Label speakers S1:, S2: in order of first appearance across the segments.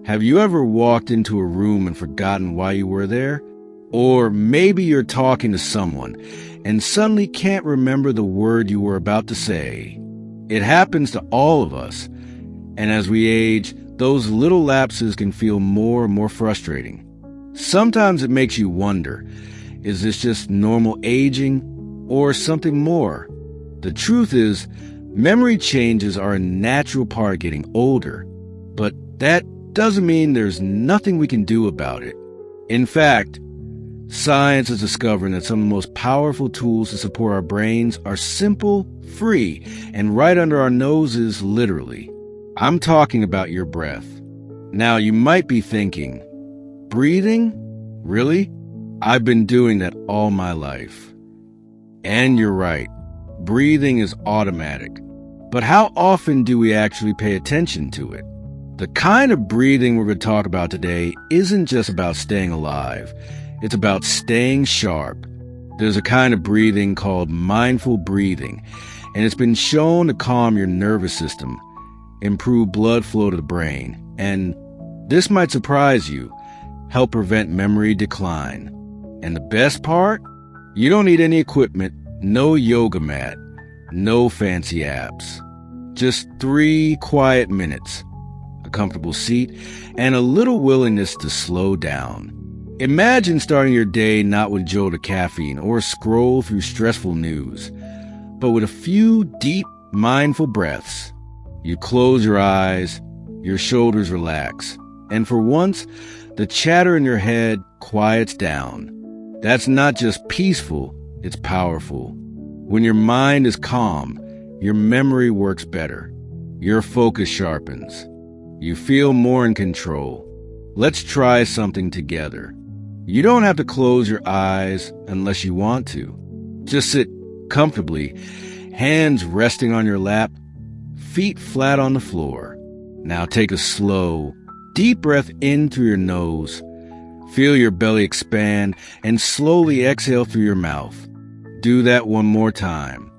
S1: Have you ever walked into a room and forgotten why you were there? Or maybe you're talking to someone and suddenly can't remember the word you were about to say. It happens to all of us, and as we age, those little lapses can feel more and more frustrating. Sometimes it makes you wonder, is this just normal aging or something more? The truth is, memory changes are a natural part of getting older, but that doesn't mean there's nothing we can do about it. In fact, science is discovering that some of the most powerful tools to support our brains are simple, free, and right under our noses, literally. I'm talking about your breath. Now, you might be thinking, breathing? Really? I've been doing that all my life. And you're right. Breathing is automatic. But how often do we actually pay attention to it? The kind of breathing we're going to talk about today isn't just about staying alive. It's about staying sharp. There's a kind of breathing called mindful breathing, and it's been shown to calm your nervous system, improve blood flow to the brain, and this might surprise you, help prevent memory decline. And the best part? You don't need any equipment, no yoga mat, no fancy apps. Just 3 quiet minutes, a comfortable seat, and a little willingness to slow down. Imagine starting your day not with a jolt of caffeine or a scroll through stressful news, but with a few deep, mindful breaths. You close your eyes, your shoulders relax, and for once, the chatter in your head quiets down. That's not just peaceful, it's powerful. When your mind is calm, your memory works better. Your focus sharpens. You feel more in control. Let's try something together. You don't have to close your eyes unless you want to. Just sit comfortably, hands resting on your lap, feet flat on the floor. Now take a slow, deep breath in through your nose. Feel your belly expand and slowly exhale through your mouth. Do that one more time.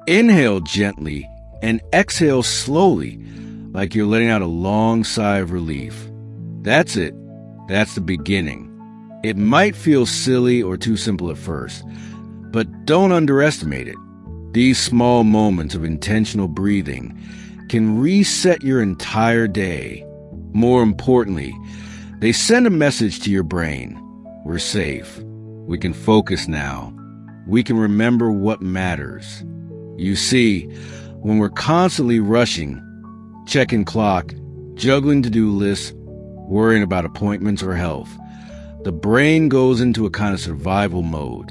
S1: Inhale gently and exhale slowly, like you're letting out a long sigh of relief. That's it. That's the beginning. It might feel silly or too simple at first, but don't underestimate it. These small moments of intentional breathing can reset your entire day. More importantly, they send a message to your brain. We're safe. We can focus now. We can remember what matters. You see, when we're constantly rushing, checking clock, juggling to-do lists, worrying about appointments or health, the brain goes into a kind of survival mode.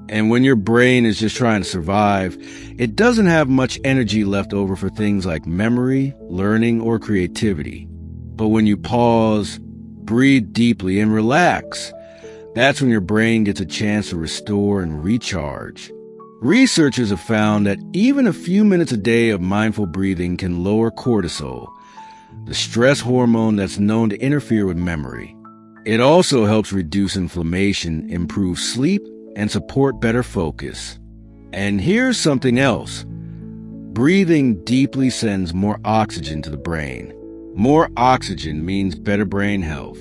S1: And when your brain is just trying to survive, it doesn't have much energy left over for things like memory, learning, or creativity. But when you pause, breathe deeply, and relax, that's when your brain gets a chance to restore and recharge. Researchers have found that even a few minutes a day of mindful breathing can lower cortisol, the stress hormone that's known to interfere with memory. It also helps reduce inflammation, improve sleep, and support better focus. And here's something else. Breathing deeply sends more oxygen to the brain. More oxygen means better brain health.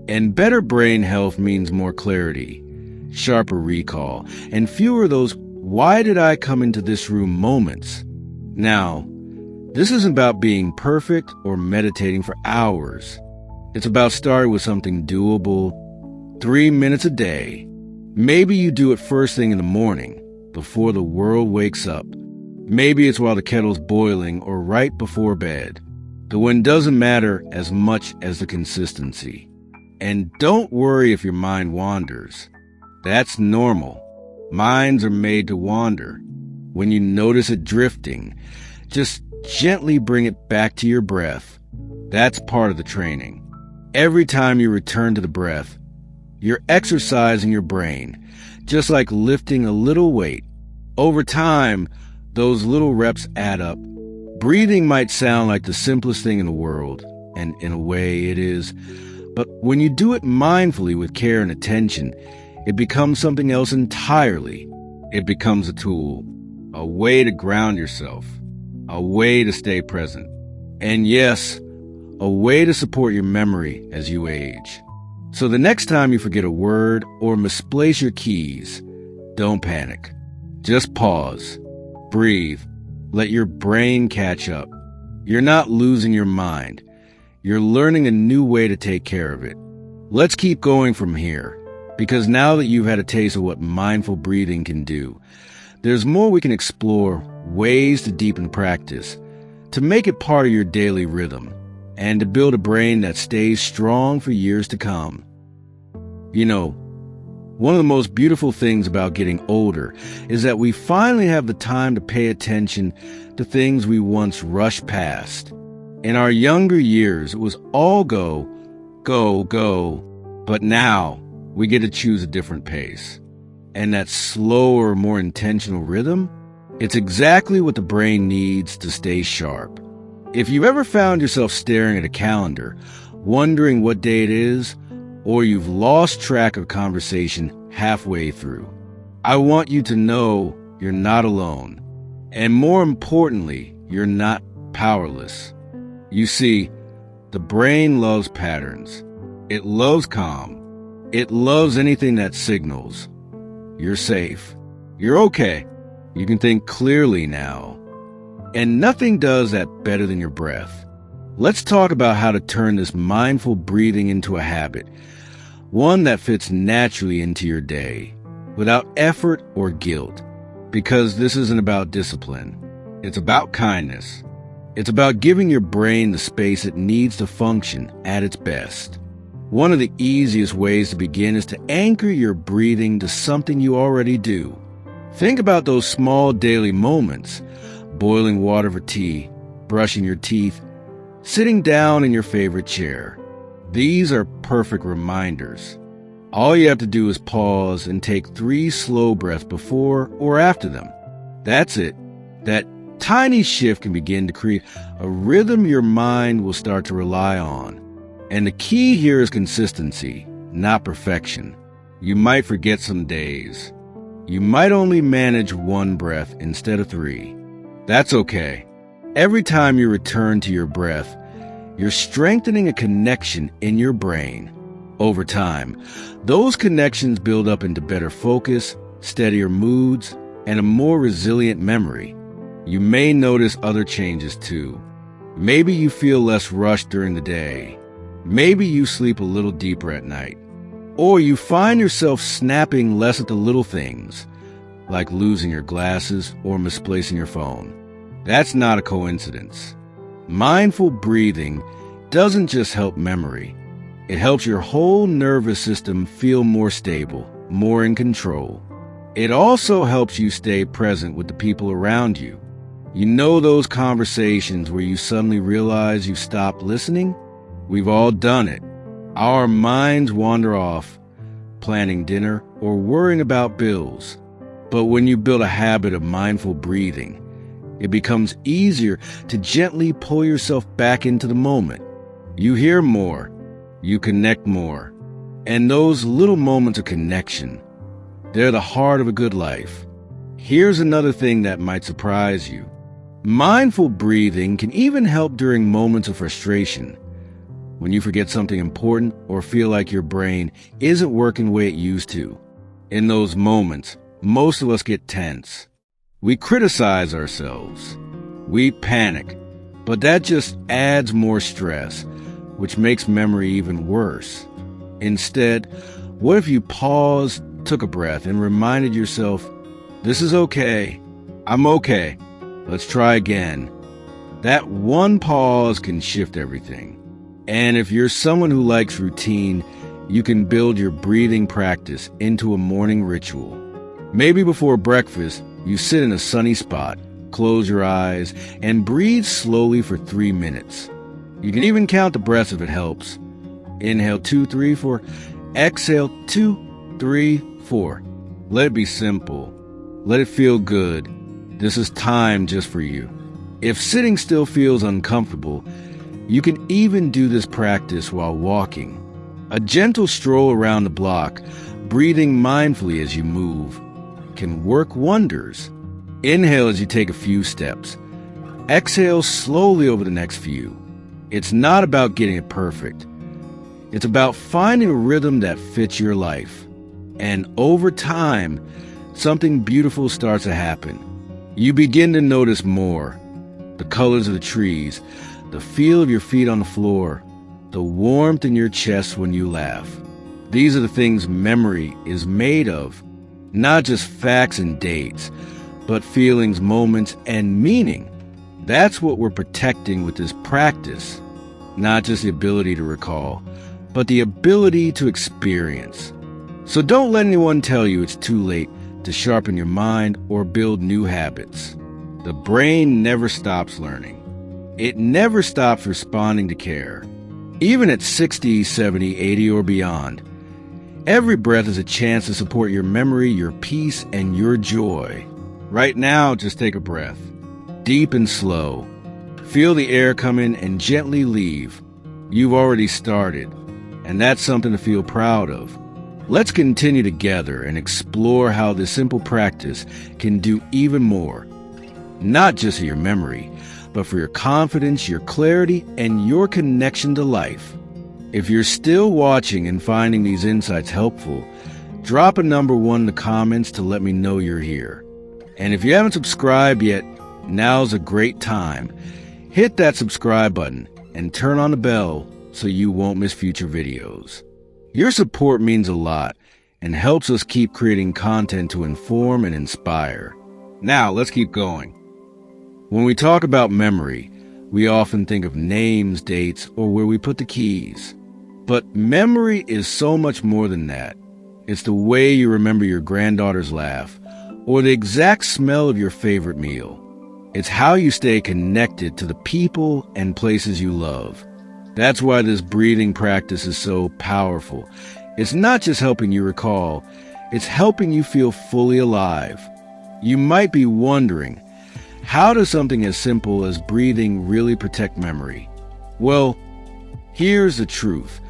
S1: And better brain health means more clarity, sharper recall, and fewer those "why did I come into this room" moments. Now, this isn't about being perfect or meditating for hours. It's about starting with something doable, 3 minutes a day. Maybe you do it first thing in the morning, before the world wakes up. Maybe it's while the kettle's boiling or right before bed. The when doesn't matter as much as the consistency. And don't worry if your mind wanders. That's normal. Minds are made to wander. When you notice it drifting, just gently bring it back to your breath. That's part of the training. Every time you return to the breath, you're exercising your brain, just like lifting a little weight. Over time, those little reps add up. Breathing might sound like the simplest thing in the world, and in a way it is, but when you do it mindfully with care and attention, it becomes something else entirely. It becomes a tool, a way to ground yourself, a way to stay present. And yes, a way to support your memory as you age. So the next time you forget a word or misplace your keys, don't panic. Just pause, breathe, let your brain catch up. You're not losing your mind. You're learning a new way to take care of it. Let's keep going from here, because now that you've had a taste of what mindful breathing can do, there's more we can explore, ways to deepen practice, to make it part of your daily rhythm, and to build a brain that stays strong for years to come. You know, one of the most beautiful things about getting older is that we finally have the time to pay attention to things we once rushed past. In our younger years, it was all go, go, go, but now we get to choose a different pace. And that slower, more intentional rhythm, it's exactly what the brain needs to stay sharp. If you've ever found yourself staring at a calendar, wondering what day it is, or you've lost track of conversation halfway through, I want you to know you're not alone. And more importantly, you're not powerless. You see, the brain loves patterns. It loves calm. It loves anything that signals you're safe. You're okay. You can think clearly now. And nothing does that better than your breath. Let's talk about how to turn this mindful breathing into a habit, one that fits naturally into your day, without effort or guilt. Because this isn't about discipline. It's about kindness. It's about giving your brain the space it needs to function at its best. One of the easiest ways to begin is to anchor your breathing to something you already do. Think about those small daily moments: boiling water for tea, brushing your teeth, sitting down in your favorite chair. These are perfect reminders. All you have to do is pause and take 3 slow breaths before or after them. That's it. That tiny shift can begin to create a rhythm your mind will start to rely on. And the key here is consistency, not perfection. You might forget some days. You might only manage 1 breath instead of 3. That's okay. Every time you return to your breath, you're strengthening a connection in your brain. Over time, those connections build up into better focus, steadier moods, and a more resilient memory. You may notice other changes too. Maybe you feel less rushed during the day. Maybe you sleep a little deeper at night. Or you find yourself snapping less at the little things, like losing your glasses or misplacing your phone. That's not a coincidence. Mindful breathing doesn't just help memory. It helps your whole nervous system feel more stable, more in control. It also helps you stay present with the people around you. You know those conversations where you suddenly realize you stopped listening? We've all done it. Our minds wander off, planning dinner or worrying about bills. But when you build a habit of mindful breathing, it becomes easier to gently pull yourself back into the moment. You hear more, you connect more. And those little moments of connection, they're the heart of a good life. Here's another thing that might surprise you. Mindful breathing can even help during moments of frustration. When you forget something important or feel like your brain isn't working the way it used to. In those moments, most of us get tense. We criticize ourselves. We panic. But that just adds more stress, which makes memory even worse. Instead, what if you paused, took a breath, and reminded yourself, this is okay. I'm okay. Let's try again. That one pause can shift everything. And if you're someone who likes routine, you can build your breathing practice into a morning ritual. Maybe before breakfast, you sit in a sunny spot, close your eyes, and breathe slowly for 3 minutes. You can even count the breaths if it helps. Inhale 2, 3, 4. Exhale 2, 3, 4. Let it be simple. Let it feel good. This is time just for you. If sitting still feels uncomfortable, you can even do this practice while walking. A gentle stroll around the block, breathing mindfully as you move, can work wonders. Inhale as you take a few steps. Exhale slowly over the next few. It's not about getting it perfect. It's about finding a rhythm that fits your life. And over time, something beautiful starts to happen. You begin to notice more. The colors of the trees, the feel of your feet on the floor, the warmth in your chest when you laugh. These are the things memory is made of. Not just facts and dates, but feelings, moments, and meaning. That's what we're protecting with this practice. Not just the ability to recall, but the ability to experience. So don't let anyone tell you it's too late to sharpen your mind or build new habits. The brain never stops learning. It never stops responding to care. Even at 60, 70, 80, or beyond, every breath is a chance to support your memory, your peace, and your joy. Right now, just take a breath, deep and slow. Feel the air come in and gently leave. You've already started, and that's something to feel proud of. Let's continue together and explore how this simple practice can do even more. Not just for your memory, but for your confidence, your clarity, and your connection to life. If you're still watching and finding these insights helpful, drop a number 1 in the comments to let me know you're here. And if you haven't subscribed yet, now's a great time. Hit that subscribe button and turn on the bell so you won't miss future videos. Your support means a lot and helps us keep creating content to inform and inspire. Now, let's keep going. When we talk about memory, we often think of names, dates, or where we put the keys. But memory is so much more than that. It's the way you remember your granddaughter's laugh, or the exact smell of your favorite meal. It's how you stay connected to the people and places you love. That's why this breathing practice is so powerful. It's not just helping you recall, it's helping you feel fully alive. You might be wondering, how does something as simple as breathing really protect memory? Well, here's the truth.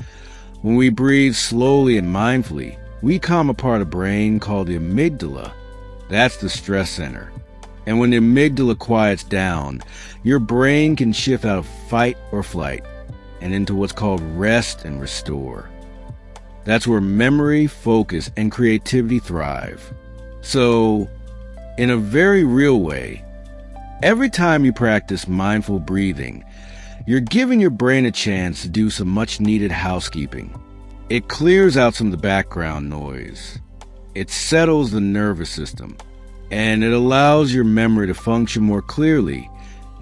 S1: When we breathe slowly and mindfully, we calm a part of the brain called the amygdala. That's the stress center. And when the amygdala quiets down, your brain can shift out of fight or flight and into what's called rest and restore. That's where memory, focus, and creativity thrive. So, in a very real way, every time you practice mindful breathing, you're giving your brain a chance to do some much-needed housekeeping. It clears out some of the background noise. It settles the nervous system. And it allows your memory to function more clearly,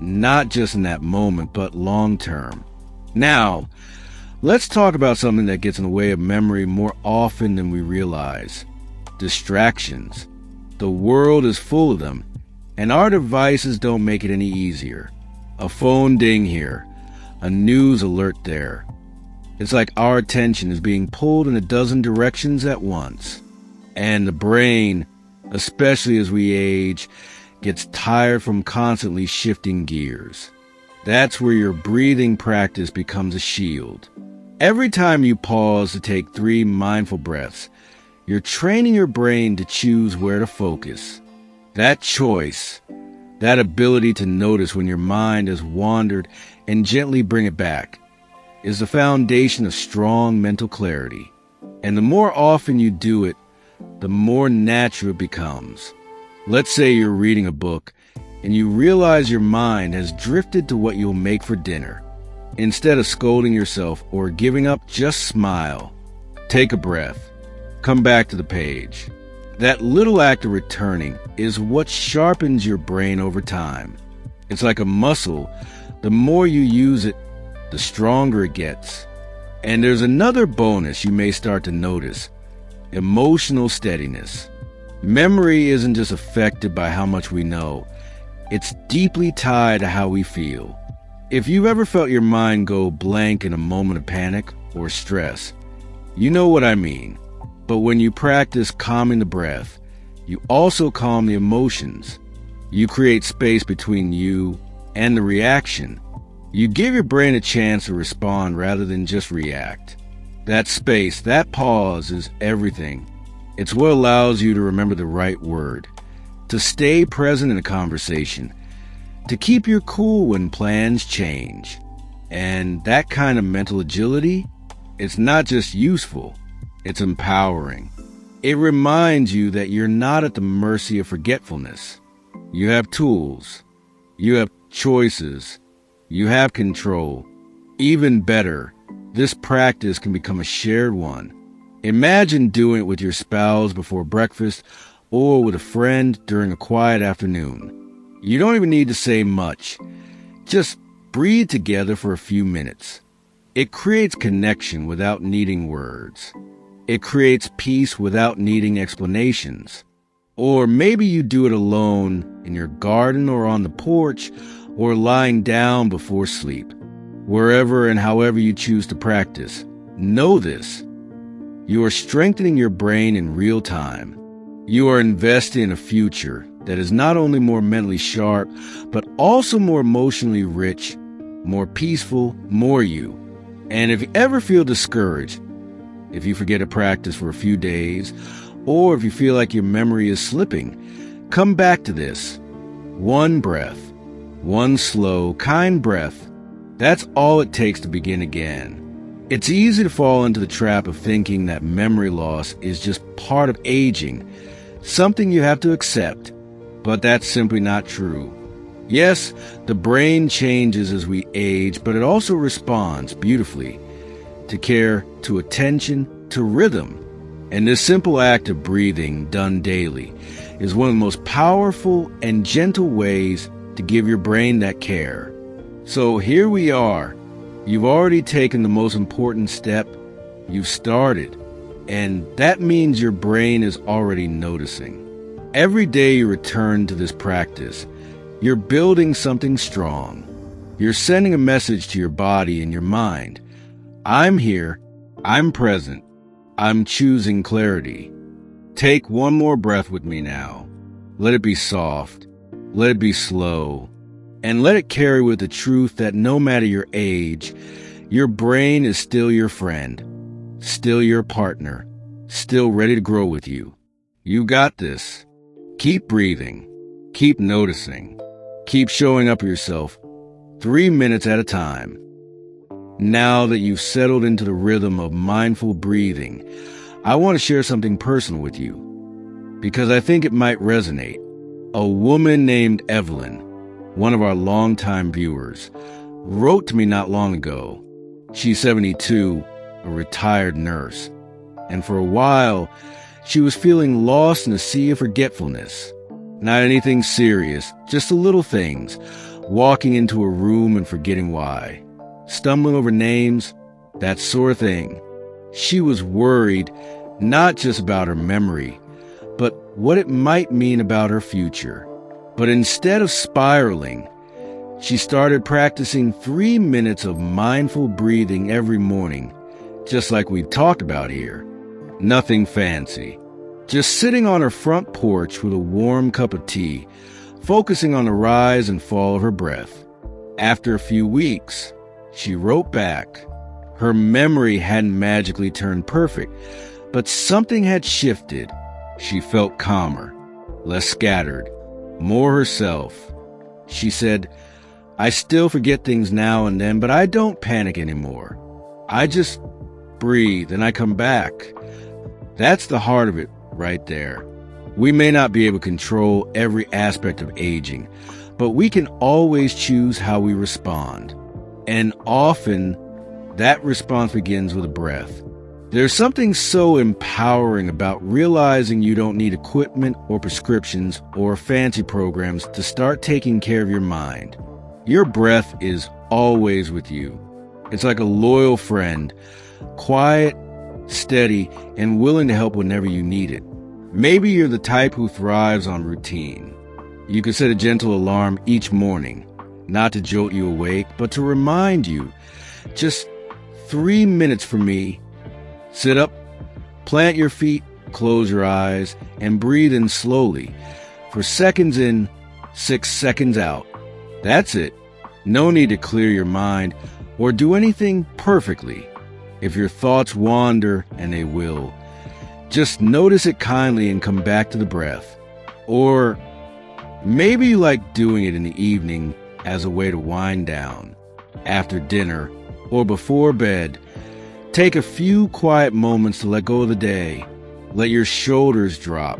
S1: not just in that moment, but long-term. Now, let's talk about something that gets in the way of memory more often than we realize. Distractions. The world is full of them, and our devices don't make it any easier. A phone ding here, a news alert there. It's like our attention is being pulled in a dozen directions at once. And the brain, especially as we age, gets tired from constantly shifting gears. That's where your breathing practice becomes a shield. Every time you pause to take 3 mindful breaths, you're training your brain to choose where to focus. That choice, that ability to notice when your mind has wandered and gently bring it back, is the foundation of strong mental clarity. And the more often you do it, the more natural it becomes. Let's say you're reading a book and you realize your mind has drifted to what you'll make for dinner. Instead of scolding yourself or giving up, just smile. Take a breath. Come back to the page. That little act of returning is what sharpens your brain over time. It's like a muscle. The more you use it, the stronger it gets. And there's another bonus you may start to notice. Emotional steadiness. Memory isn't just affected by how much we know. It's deeply tied to how we feel. If you've ever felt your mind go blank in a moment of panic or stress, you know what I mean. But when you practice calming the breath, you also calm the emotions. You create space between you and the reaction. You give your brain a chance to respond rather than just react. That space, that pause is everything. It's what allows you to remember the right word, to stay present in a conversation, to keep your cool when plans change. And that kind of mental agility, it's not just useful, it's empowering. It reminds you that you're not at the mercy of forgetfulness. You have tools. You have choices. You have control. Even better, this practice can become a shared one. Imagine doing it with your spouse before breakfast or with a friend during a quiet afternoon. You don't even need to say much. Just breathe together for a few minutes. It creates connection without needing words. It creates peace without needing explanations. Or maybe you do it alone in your garden or on the porch or lying down before sleep. Wherever and however you choose to practice, know this. You are strengthening your brain in real time. You are investing in a future that is not only more mentally sharp, but also more emotionally rich, more peaceful, more you. And if you ever feel discouraged, if you forget to practice for a few days, or if you feel like your memory is slipping, come back to this. One breath, one slow, kind breath. That's all it takes to begin again. It's easy to fall into the trap of thinking that memory loss is just part of aging, something you have to accept, but that's simply not true. Yes, the brain changes as we age, but it also responds beautifully to care, to attention, to rhythm. And this simple act of breathing done daily is one of the most powerful and gentle ways to give your brain that care. So here we are. You've already taken the most important step. You've started. And that means your brain is already noticing. Every day you return to this practice, you're building something strong. You're sending a message to your body and your mind. I'm here. I'm present. I'm choosing clarity. Take one more breath with me now. Let it be soft. Let it be slow. And let it carry with the truth that no matter your age, your brain is still your friend, still your partner, still ready to grow with you. You got this. Keep breathing. Keep noticing. Keep showing up yourself 3 minutes at a time. Now that you've settled into the rhythm of mindful breathing, I want to share something personal with you because I think it might resonate. A woman named Evelyn, one of our longtime viewers, wrote to me not long ago. She's 72, a retired nurse, and for a while, she was feeling lost in a sea of forgetfulness. Not anything serious, just the little things, walking into a room and forgetting why, stumbling over names, that sort of thing. She was worried not just about her memory, but what it might mean about her future. But instead of spiraling, she started practicing 3 minutes of mindful breathing every morning, just like we've talked about here. Nothing fancy. Just sitting on her front porch with a warm cup of tea, focusing on the rise and fall of her breath. After a few weeks, she wrote back. Her memory hadn't magically turned perfect, but something had shifted. She felt calmer, less scattered, more herself. She said, I still forget things now and then, but I don't panic anymore. I just breathe and I come back. That's the heart of it right there. We may not be able to control every aspect of aging, but we can always choose how we respond. And often, that response begins with a breath. There's something so empowering about realizing you don't need equipment or prescriptions or fancy programs to start taking care of your mind. Your breath is always with you. It's like a loyal friend, quiet, steady, and willing to help whenever you need it. Maybe you're the type who thrives on routine. You could set a gentle alarm each morning, not to jolt you awake, but to remind you, just 3 minutes for me. Sit up, plant your feet, close your eyes, and breathe in slowly for seconds in, 6 seconds out. That's it. No need to clear your mind or do anything perfectly. If your thoughts wander, and they will, just notice it kindly and come back to the breath. Or maybe you like doing it in the evening as a way to wind down. after dinner, or before bed, take a few quiet moments to let go of the day. Let your shoulders drop.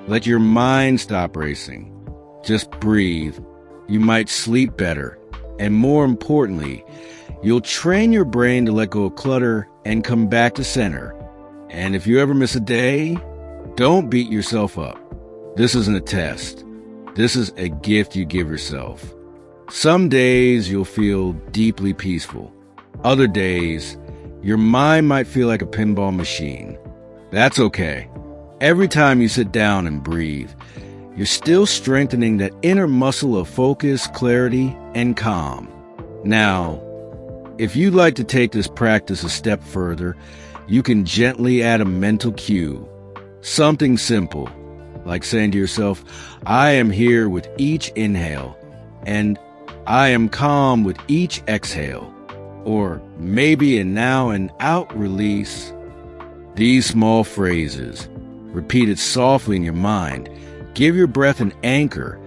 S1: Let your mind stop racing. Just breathe. You might sleep better. And more importantly, you'll train your brain to let go of clutter and come back to center. And if you ever miss a day, don't beat yourself up. This isn't a test. This is a gift you give yourself. Some days you'll feel deeply peaceful. Other days, your mind might feel like a pinball machine. That's okay. Every time you sit down and breathe, you're still strengthening that inner muscle of focus, clarity, and calm. Now, if you'd like to take this practice a step further, you can gently add a mental cue. Something simple, like saying to yourself, I am here with each inhale, and I am calm with each exhale. Or maybe a now and out release. These small phrases, repeated softly in your mind, give your breath an anchor,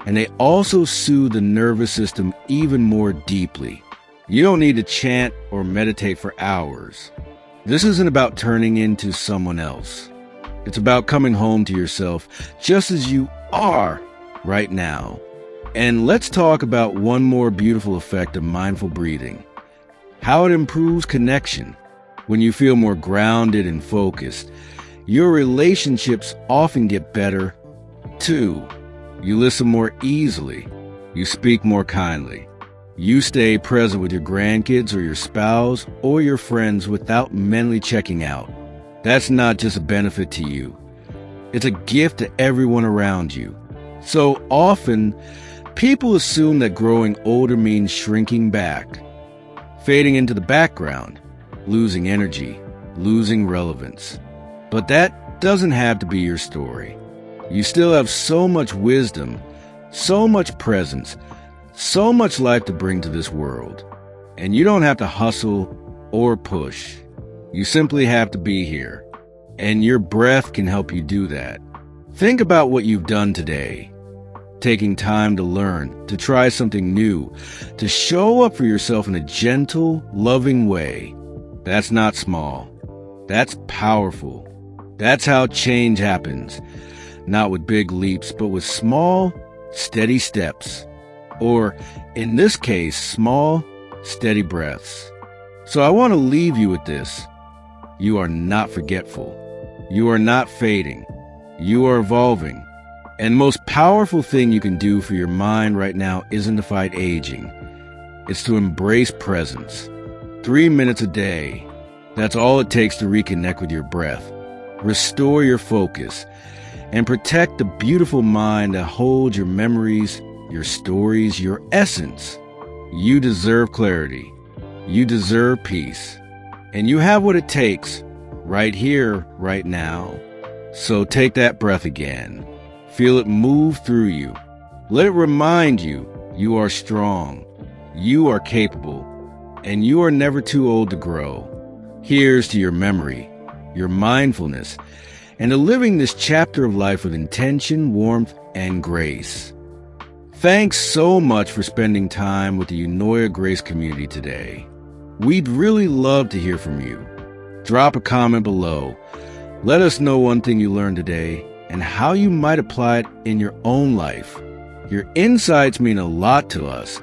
S1: and they also soothe the nervous system even more deeply. You don't need to chant or meditate for hours. This isn't about turning into someone else. It's about coming home to yourself just as you are right now. And let's talk about one more beautiful effect of mindful breathing. How it improves connection. When you feel more grounded and focused, your relationships often get better, too. You listen more easily. You speak more kindly. You stay present with your grandkids or your spouse or your friends without mentally checking out. That's not just a benefit to you. It's a gift to everyone around you. So often, people assume that growing older means shrinking back, fading into the background, losing energy, losing relevance. But that doesn't have to be your story. You still have so much wisdom, so much presence, so much life to bring to this world. And you don't have to hustle or push. You simply have to be here. And your breath can help you do that. Think about what you've done today. Taking time to learn, to try something new, to show up for yourself in a gentle, loving way. That's not small. That's powerful. That's how change happens. Not with big leaps, but with small, steady steps. Or, in this case, small, steady breaths. So I want to leave you with this. You are not forgetful. You are not fading. You are evolving. And the most powerful thing you can do for your mind right now isn't to fight aging. It's to embrace presence. 3 minutes a day. That's all it takes to reconnect with your breath. Restore your focus. And protect the beautiful mind that holds your memories, your stories, your essence. You deserve clarity. You deserve peace. And you have what it takes right here, right now. So take that breath again. Feel it move through you. Let it remind you you are strong, you are capable, and you are never too old to grow. Here's to your memory, your mindfulness, and to living this chapter of life with intention, warmth, and grace. Thanks so much for spending time with the Eunoia Grace community today. We'd really love to hear from you. Drop a comment below. Let us know one thing you learned today and how you might apply it in your own life. Your insights mean a lot to us,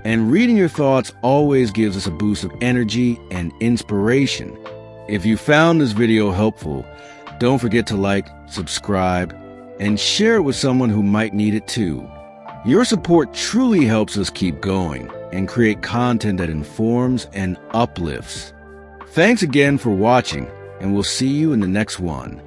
S1: and reading your thoughts always gives us a boost of energy and inspiration. If you found this video helpful, don't forget to like, subscribe, and share it with someone who might need it too. Your support truly helps us keep going and create content that informs and uplifts. Thanks again for watching, and we'll see you in the next one.